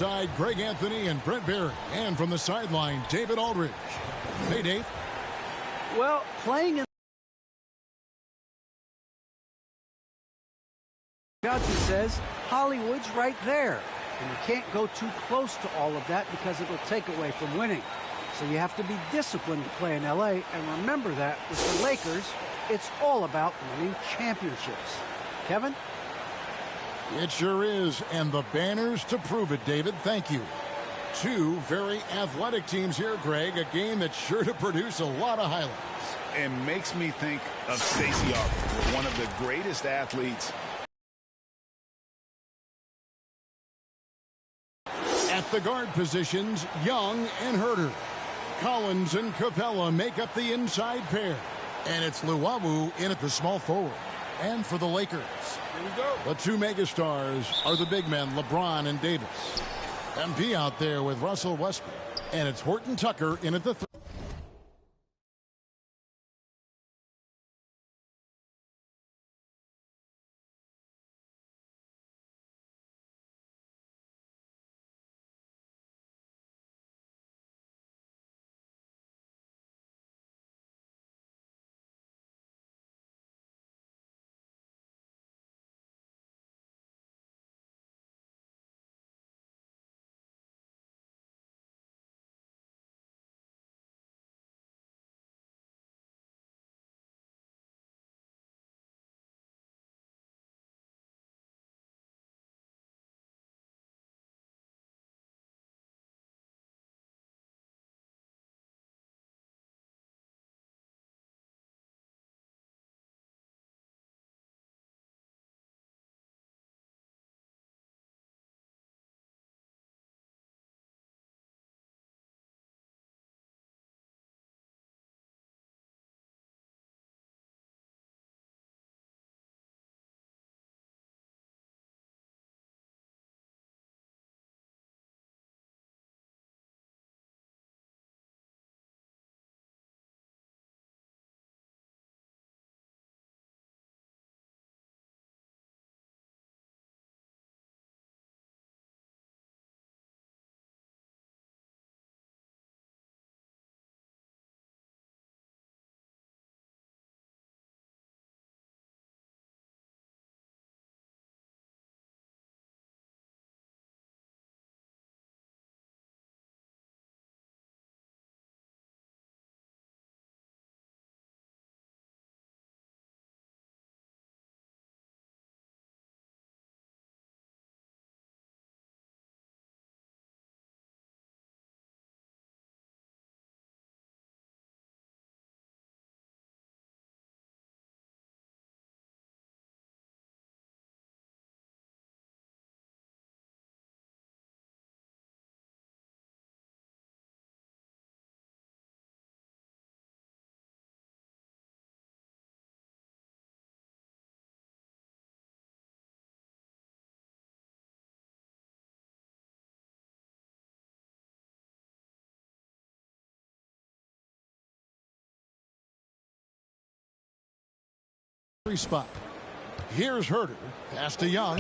Side, Greg Anthony and Brent Barry. And from the sideline, David Aldridge. Hey, Dave. Well, playing in Johnson says Hollywood's right there. And you can't go too close to all of that because it'll take away from winning. So you have to be disciplined to play in LA. And remember that with the Lakers, it's all about winning championships. Kevin? It sure is, and the banners to prove it, David. Thank you. Two very athletic teams here, Greg. A game that's sure to produce a lot of highlights. And makes me think of Stacey Augmon, one of the greatest athletes. At the guard positions, Young and Herter. Collins and Capella make up the inside pair. And it's Luwawu in at the small forward. And for the Lakers, here we go. The two megastars are the big men, LeBron and Davis. MP out there with Russell Westbrook. And it's Horton Tucker in at the spot. Here's Herter. Pass to Young.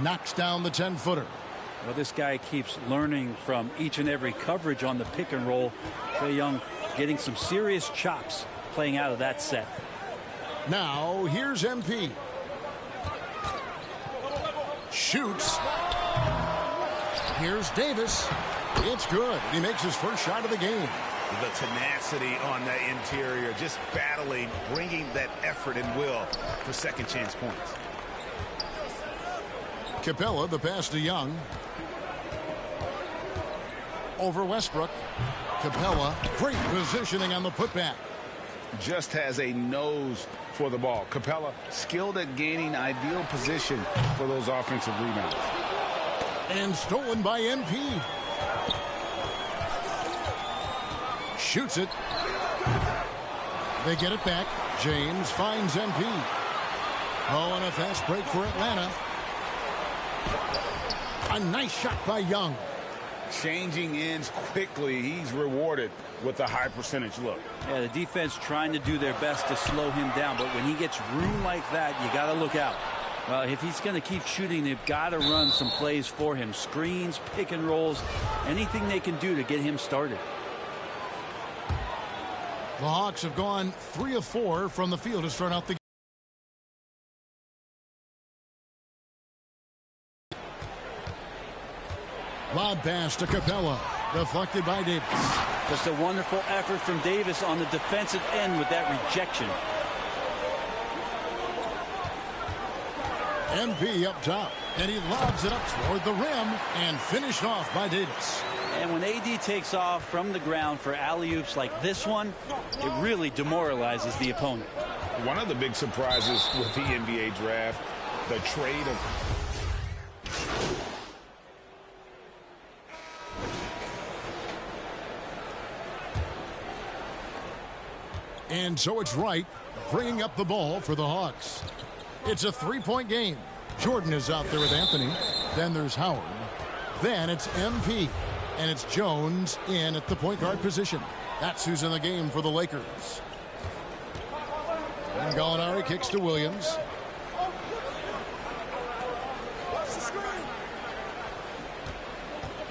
Knocks down the 10-footer. Well, this guy keeps learning from each and every coverage on the pick and roll. Trae Young getting some serious chops playing out of that set. Now, here's MP. Shoots. Here's Davis. It's good. He makes his first shot of the game. The tenacity on the interior, just battling, bringing that effort and will for second chance points. Capella, the pass to Young. Over Westbrook. Capella, great positioning on the putback. Just has a nose for the ball. Capella, skilled at gaining ideal position for those offensive rebounds. And stolen by MP. Shoots it. They get it back. James finds MP. Oh, and a fast break for Atlanta. A nice shot by Young. Changing ends quickly. He's rewarded with a high percentage look. Yeah, the defense trying to do their best to slow him down, but when he gets room like that, you got to look out. Well, if he's going to keep shooting, they've got to run some plays for him. Screens, pick and rolls, anything they can do to get him started. The Hawks have gone 3 of 4 from the field to start out the game. Lob pass to Capella, deflected by Davis. Just a wonderful effort from Davis on the defensive end with that rejection. MP up top, and he lobs it up toward the rim and finished off by Davis. And when AD takes off from the ground for alley-oops like this one, it really demoralizes the opponent. One of the big surprises with the NBA draft, the trade of... And so it's Wright bringing up the ball for the Hawks. It's a three-point game. Jordan is out there with Anthony. Then there's Howard. Then it's MP. And it's Jones in at the point guard position. That's who's in the game for the Lakers. And Gallinari kicks to Williams.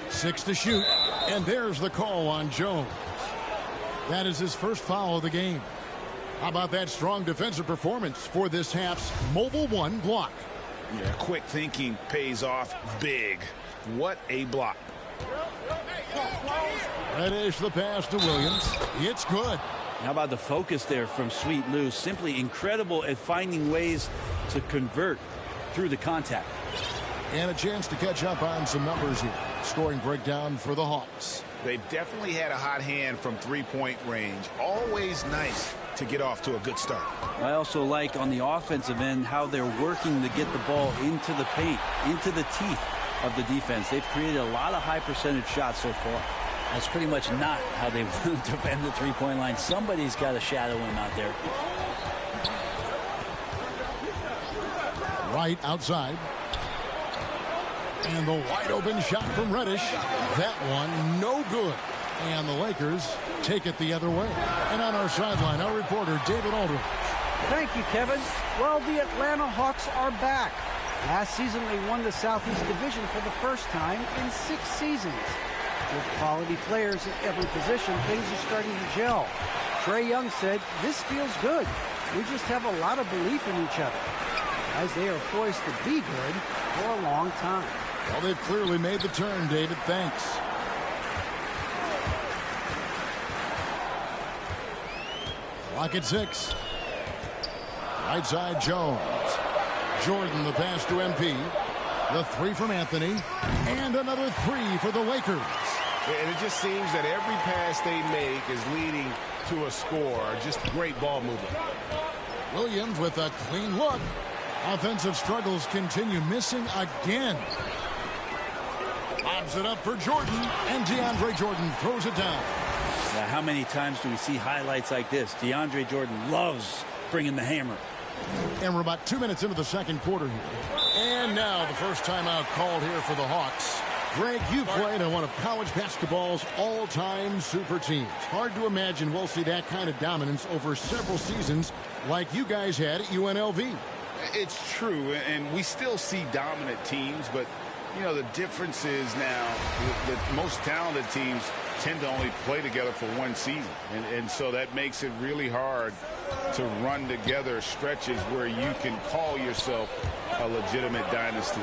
Six to shoot. And there's the call on Jones. That is his first foul of the game. How about that strong defensive performance for this half's Mobile One block? Yeah, quick thinking pays off big. What a block. Reddish the pass to Williams. It's good. How about the focus there from Sweet Lou? Simply incredible at finding ways to convert through the contact. And a chance to catch up on some numbers here. Scoring breakdown for the Hawks. They've definitely had a hot hand from three-point range. Always nice to get off to a good start. I also like on the offensive end how they're working to get the ball into the paint, into the teeth of the defense. They've created a lot of high percentage shots so far. That's pretty much not how they defend the three-point line. Somebody's got to shadow him out there. Right outside. And the wide open shot from Reddish. That one no good. And the Lakers take it the other way. And on our sideline, our reporter David Aldridge. Thank you, Kevin. Well, the Atlanta Hawks are back. Last season, they won the Southeast Division for the first time in 6 seasons. With quality players at every position, things are starting to gel. Trae Young said, "This feels good. We just have a lot of belief in each other." As they are poised to be good for a long time. Well, they've clearly made the turn, David. Thanks. Clock at 6. Right side, Jones. Jordan, the pass to MP. The three from Anthony. And another three for the Lakers. And it just seems that every pass they make is leading to a score. Just great ball movement. Williams with a clean look. Offensive struggles continue, missing again. Lobs it up for Jordan, and DeAndre Jordan throws it down. Now, how many times do we see highlights like this? DeAndre Jordan loves bringing the hammer. And we're about 2 minutes into the second quarter here. And now the first timeout called here for the Hawks. Greg, you played on one of college basketball's all-time super teams. Hard to imagine we'll see that kind of dominance over several seasons like you guys had at UNLV. It's true, and we still see dominant teams, but, you know, the difference is now the most talented teams tend to only play together for one season. And so that makes it really hard to run together stretches where you can call yourself a legitimate dynasty.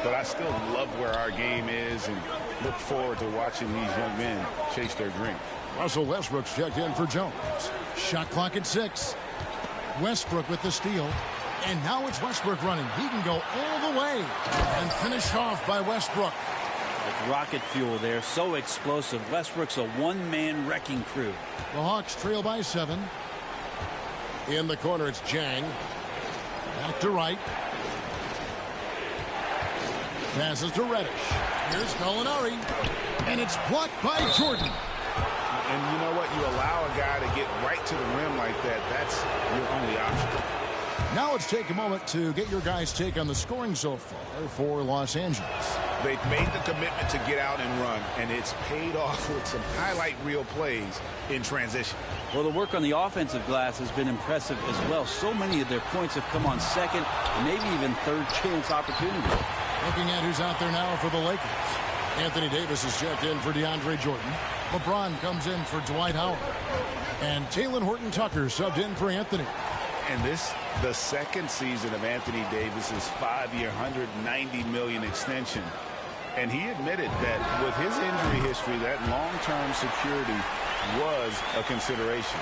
But I still love where our game is and look forward to watching these young men chase their dreams. Russell Westbrook's checked in for Jones. Shot clock at 6. Westbrook with the steal. And now it's Westbrook running. He can go all the way. And finished off by Westbrook. Like rocket fuel there. So explosive. Westbrook's a one-man wrecking crew. The Hawks trail by 7. In the corner, it's Jang. Back to Wright. Passes to Reddish. Here's Gallinari. And it's blocked by Jordan. And you know what? You allow a guy to get right to the rim like that. That's your only option. Now let's take a moment to get your guys' take on the scoring so far for Los Angeles. They've made the commitment to get out and run, and it's paid off with some highlight reel plays in transition. Well, the work on the offensive glass has been impressive as well. So many of their points have come on second and maybe even third chance opportunities. Looking at who's out there now for the Lakers. Anthony Davis is checked in for DeAndre Jordan. LeBron comes in for Dwight Howard. And Talen Horton-Tucker subbed in for Anthony. And this, the second season of Anthony Davis's 5-year, $190 million extension. And he admitted that with his injury history, that long-term security was a consideration.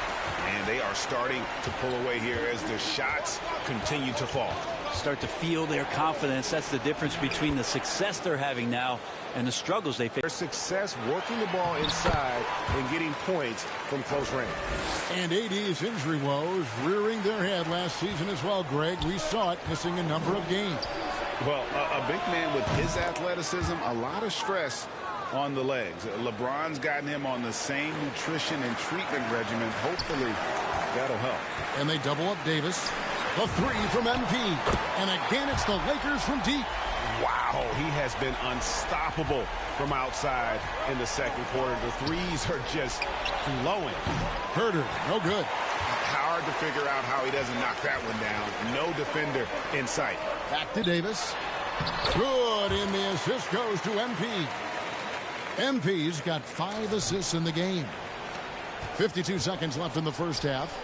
And they are starting to pull away here as their shots continue to fall. Start to feel their confidence. That's the difference between the success they're having now and the struggles they face. Their success working the ball inside and getting points from close range. And AD's injury woes rearing their head last season as well, Greg. We saw it missing a number of games. Well, a big man with his athleticism, a lot of stress on the legs. LeBron's gotten him on the same nutrition and treatment regimen. Hopefully, that'll help. And they double up Davis. The three from MP. And again, it's the Lakers from deep. Wow, he has been unstoppable from outside in the second quarter. The threes are just flowing. Herder, no good. Hard to figure out how he doesn't knock that one down. No defender in sight. Back to Davis. Good, and the assist goes to MP. MP's got 5 assists in the game. 52 seconds left in the first half.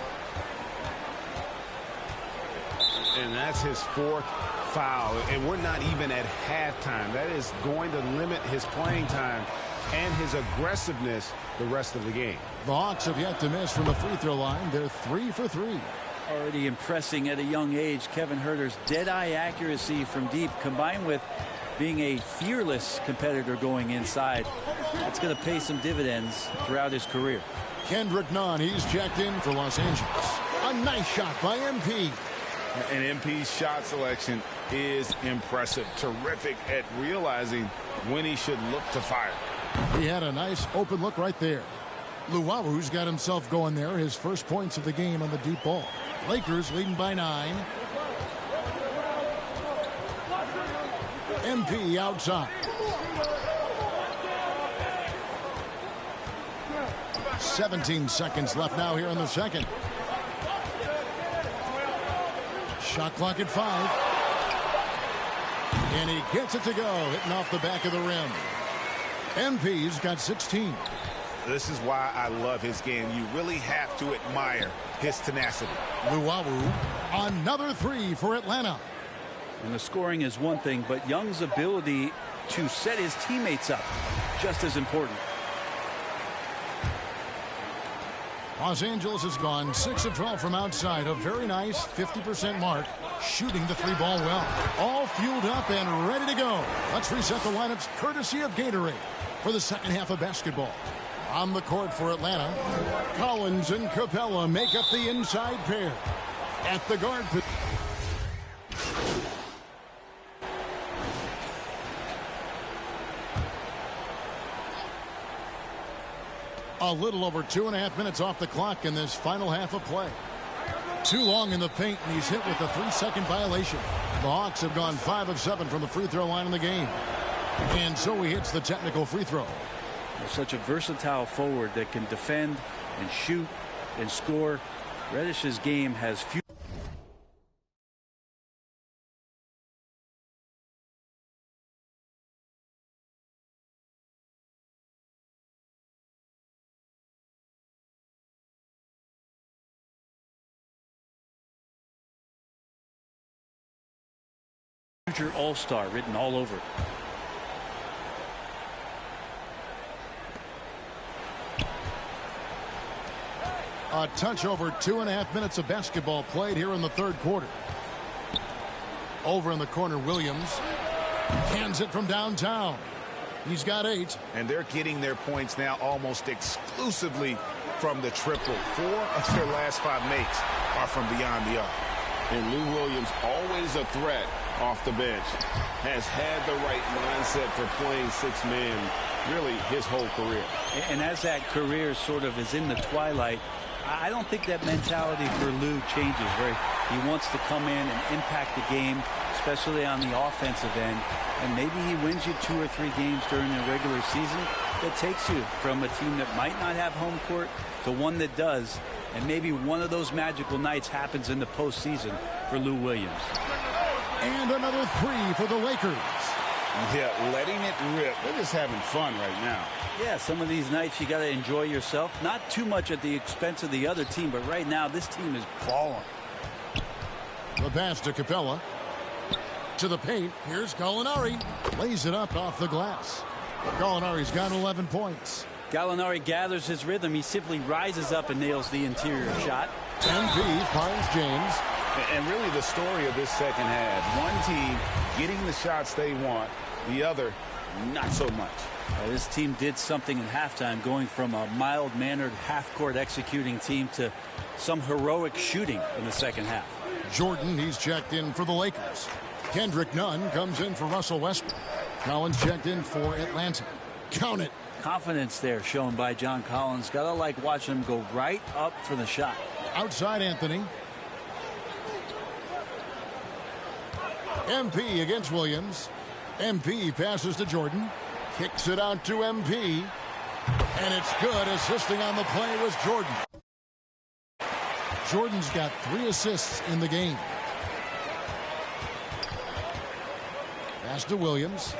And that's his 4th foul. And we're not even at halftime. That is going to limit his playing time and his aggressiveness the rest of the game. The Hawks have yet to miss from the free throw line. They're 3 for 3. Already impressing at a young age. Kevin Huerter's dead-eye accuracy from deep, combined with being a fearless competitor going inside. That's going to pay some dividends throughout his career. Kendrick Nunn, he's checked in for Los Angeles. A nice shot by MP. And MP's shot selection is impressive. Terrific at realizing when he should look to fire. He had a nice open look right there. Luwawu's got himself going there. His first points of the game on the deep ball. Lakers leading by 9. MP outside. 17 seconds left now here in the second. Shot clock at 5. And he gets it to go, hitting off the back of the rim. MP's got 16. This is why I love his game. You really have to admire his tenacity. Luwawu, another 3 for Atlanta. And the scoring is one thing, but Young's ability to set his teammates up, just as important. Los Angeles has gone 6 of 12 from outside. A very nice 50% mark. Shooting the 3-ball well. All fueled up and ready to go. Let's reset the lineups courtesy of Gatorade for the second half of basketball. On the court for Atlanta, Collins and Capella make up the inside pair. At the guard position. A little over 2.5 minutes off the clock in this final half of play. Too long in the paint, and he's hit with a 3-second violation. The Hawks have gone 5 of 7 from the free throw line in the game. And so he hits the technical free throw. Such a versatile forward that can defend and shoot and score. Reddish's game has few. Future all-star written all over it. A touch over 2.5 minutes of basketball played here in the third quarter. Over in the corner, Williams hands it from downtown. He's got 8. And they're getting their points now almost exclusively from the triple. 4 of their last 5 makes are from beyond the arc. And Lou Williams, always a threat off the bench, has had the right mindset for playing 6-man really his whole career. And as that career sort of is in the twilight, I don't think that mentality for Lou changes, where he wants to come in and impact the game, especially on the offensive end. And maybe he wins you 2 or 3 games during the regular season. That takes you from a team that might not have home court to one that does. And maybe one of those magical nights happens in the postseason for Lou Williams. And another 3 for the Lakers. Yeah, letting it rip. They're just having fun right now. Yeah, some of these nights you got to enjoy yourself. Not too much at the expense of the other team, but right now this team is balling. The pass to Capella. To the paint. Here's Gallinari. Lays it up off the glass. Gallinari's got 11 points. Gallinari gathers his rhythm. He simply rises up and nails the interior shot. MP finds James. And really the story of this second half. One team getting the shots they want. The other, not so much. This team did something in halftime, going from a mild-mannered half-court executing team to some heroic shooting in the second half. Jordan, he's checked in for the Lakers. Kendrick Nunn comes in for Russell Westbrook. Collins checked in for Atlanta. Count it. Confidence there shown by John Collins. Gotta like watching him go right up for the shot. Outside Anthony. MP against Williams. MP passes to Jordan. Kicks it out to MP. And it's good. Assisting on the play was Jordan. Jordan's got 3 assists in the game. Pass to Williams.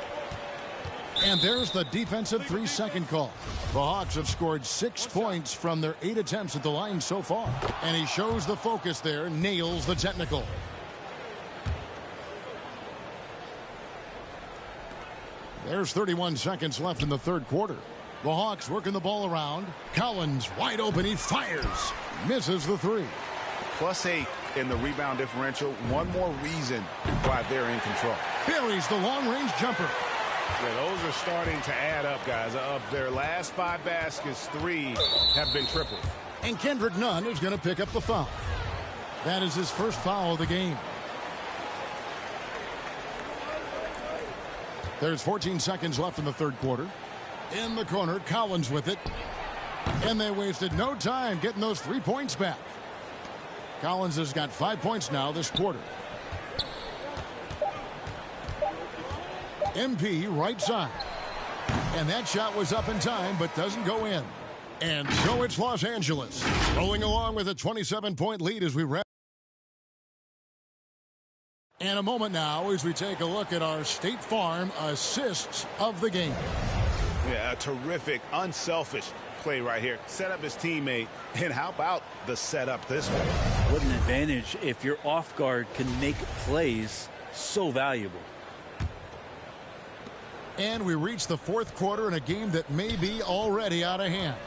And there's the defensive 3-second call. The Hawks have scored 6 points from their 8 attempts at the line so far. And he shows the focus there, nails the technical. There's 31 seconds left in the third quarter. The Hawks working the ball around. Collins wide open. He fires. Misses the 3. +8 in the rebound differential. One more reason why they're in control. Buries the long-range jumper. Yeah, those are starting to add up, guys. Of their last 5 baskets, 3 have been tripled. And Kendrick Nunn is going to pick up the foul. That is his first foul of the game. There's 14 seconds left in the third quarter. In the corner, Collins with it. And they wasted no time getting those 3 points back. Collins has got 5 points now this quarter. MP right side. And that shot was up in time but doesn't go in. And so it's Los Angeles rolling along with a 27-point lead as we wrap. And a moment now as we take a look at our State Farm assists of the game. Yeah, a terrific, unselfish play right here. Set up his teammate. And how about the setup this way? What an advantage if your off guard can make plays so valuable. And we reach the fourth quarter in a game that may be already out of hand.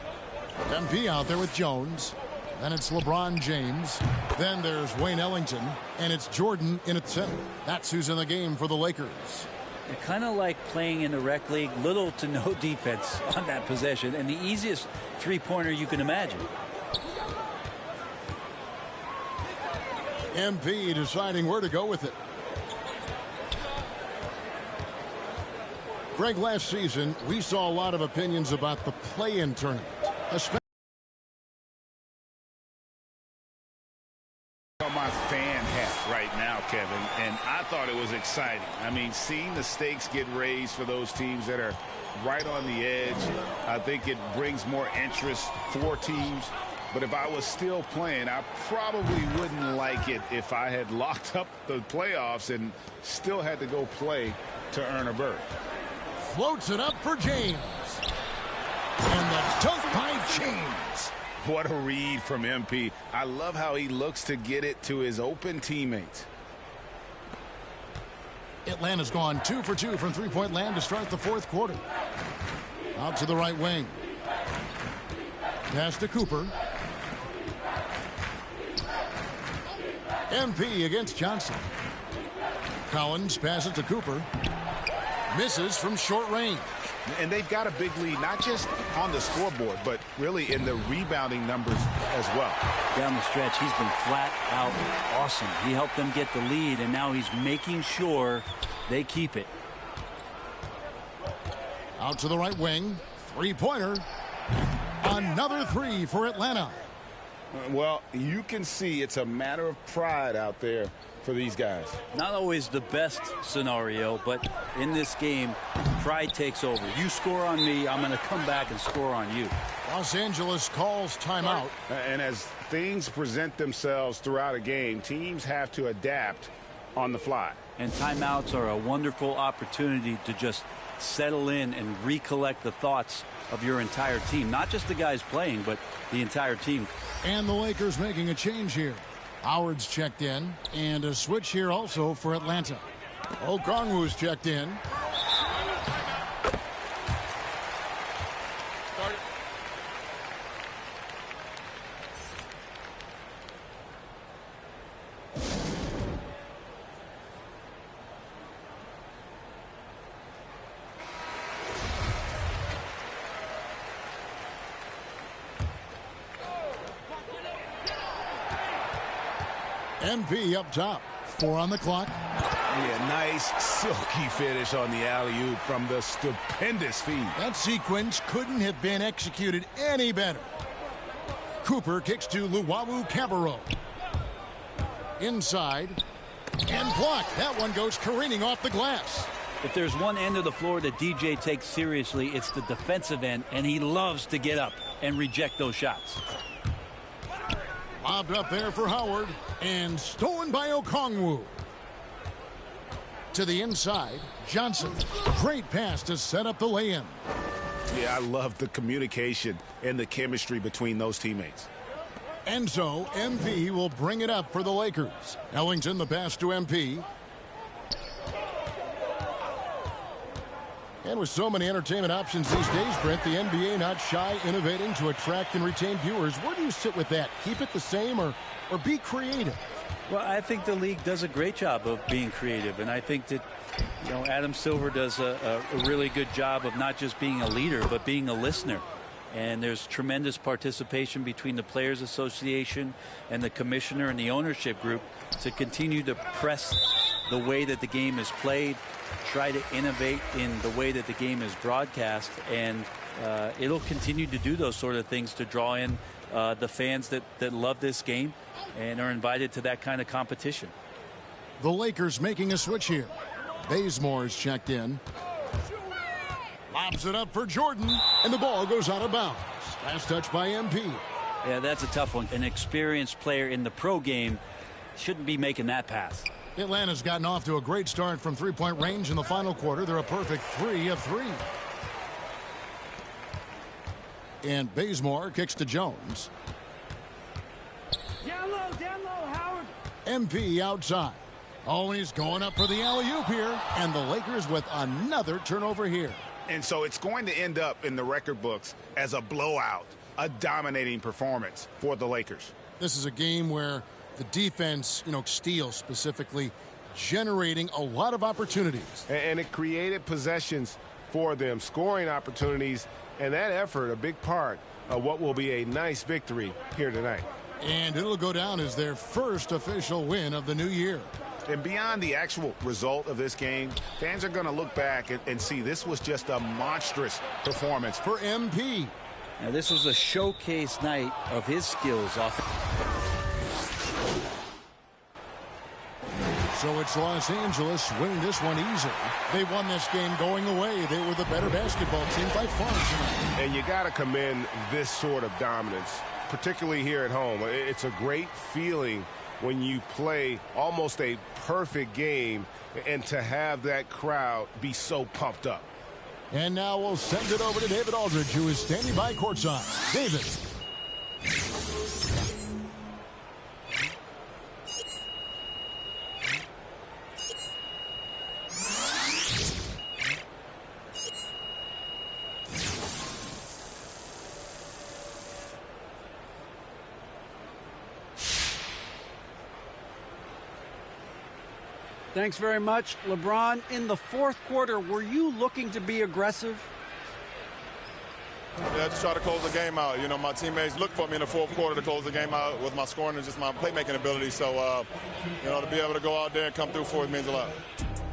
MP out there with Jones. Then it's LeBron James. Then there's Wayne Ellington. And it's Jordan in at center. That's who's in the game for the Lakers. It's kind of like playing in the rec league. Little to no defense on that possession. And the easiest three-pointer you can imagine. MP deciding where to go with it. Greg, last season, we saw a lot of opinions about the play-in tournament. Especially On my fan hat right now, Kevin, and I thought it was exciting. I mean, seeing the stakes get raised for those teams that are right on the edge, I think it brings more interest for teams. But if I was still playing, I probably wouldn't like it if I had locked up the playoffs and still had to go play to earn a berth. floats it up for James. And the dunk by James. What a read from MP. I love how he looks to get it to his open teammates. Atlanta's gone 2 for 2 from three-point land to start the fourth quarter. Out to the right wing. Pass to Cooper. MP against Johnson. Collins passes to Cooper. Misses from short range. And they've got a big lead, not just on the scoreboard, but really in the rebounding numbers as well. Down the stretch, he's been flat out awesome. He helped them get the lead, and now he's making sure they keep it. Out to the right wing. Three-pointer. Another three for Atlanta. Well, you can see it's a matter of pride out there for these guys. Not always the best scenario, but in this game, pride takes over. You score on me, I'm going to come back and score on you. Los Angeles calls timeout. And as things present themselves throughout a game, teams have to adapt on the fly. And timeouts are a wonderful opportunity to just settle in and recollect the thoughts of your entire team. Not just the guys playing, but the entire team. And the Lakers making a change here. Howard's checked in, and a switch here also for Atlanta. Okongwu's checked in. MP up top. 4 on the clock. Yeah, nice silky finish on the alley-oop from the stupendous feed. That sequence couldn't have been executed any better. Cooper kicks to Luwawu-Cabarrot. Inside. And blocked. That one goes careening off the glass. If there's one end of the floor that DJ takes seriously, it's the defensive end, and he loves to get up and reject those shots. Lobbed up there for Howard, and stolen by Okongwu. To the inside, Johnson. Great pass to set up the lay-in. Yeah, I love the communication and the chemistry between those teammates. And so, MP will bring it up for the Lakers. Ellington the pass to MP. And with so many entertainment options these days, Brent, the NBA not shy innovating to attract and retain viewers. Where do you sit with that? Keep it the same or be creative? Well, I think the league does a great job of being creative, and I think that, you know, Adam Silver does a really good job of not just being a leader, but being a listener. And there's tremendous participation between the Players Association and the commissioner and the ownership group to continue to press the way that the game is played, try to innovate in the way that the game is broadcast, and it'll continue to do those sort of things to draw in the fans that love this game and are invited to that kind of competition. The Lakers making a switch here. Bazemore's checked in. Lobs it up for Jordan, and the ball goes out of bounds. Last touch by MP. Yeah, that's a tough one. An experienced player in the pro game shouldn't be making that pass. Atlanta's gotten off to a great start from three-point range in the final quarter. They're a perfect 3 of 3. And Bazemore kicks to Jones. Down low, Howard. MP outside. Oh, and he's going up for the alley-oop here. And the Lakers with another turnover here. And so it's going to end up in the record books as a blowout, a dominating performance for the Lakers. This is a game where the defense, Steele specifically, generating a lot of opportunities. And it created possessions for them, scoring opportunities, and that effort a big part of what will be a nice victory here tonight. And it'll go down as their first official win of the new year. And beyond the actual result of this game, fans are going to look back and see this was just a monstrous performance for MP. Now, this was a showcase night of his skills. So it's Los Angeles winning this one easily. They won this game going away. They were the better basketball team by far tonight. And you got to commend this sort of dominance, particularly here at home. It's a great feeling when you play almost a perfect game and to have that crowd be so pumped up. And now we'll send it over to David Aldridge, who is standing by courtside. David. Thanks very much. LeBron, in the fourth quarter, were you looking to be aggressive? Yeah, just try to close the game out. My teammates looked for me in the fourth quarter to close the game out with my scoring and just my playmaking ability. So, to be able to go out there and come through for it means a lot.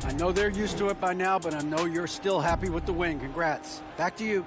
I know they're used to it by now, but I know you're still happy with the win. Congrats. Back to you.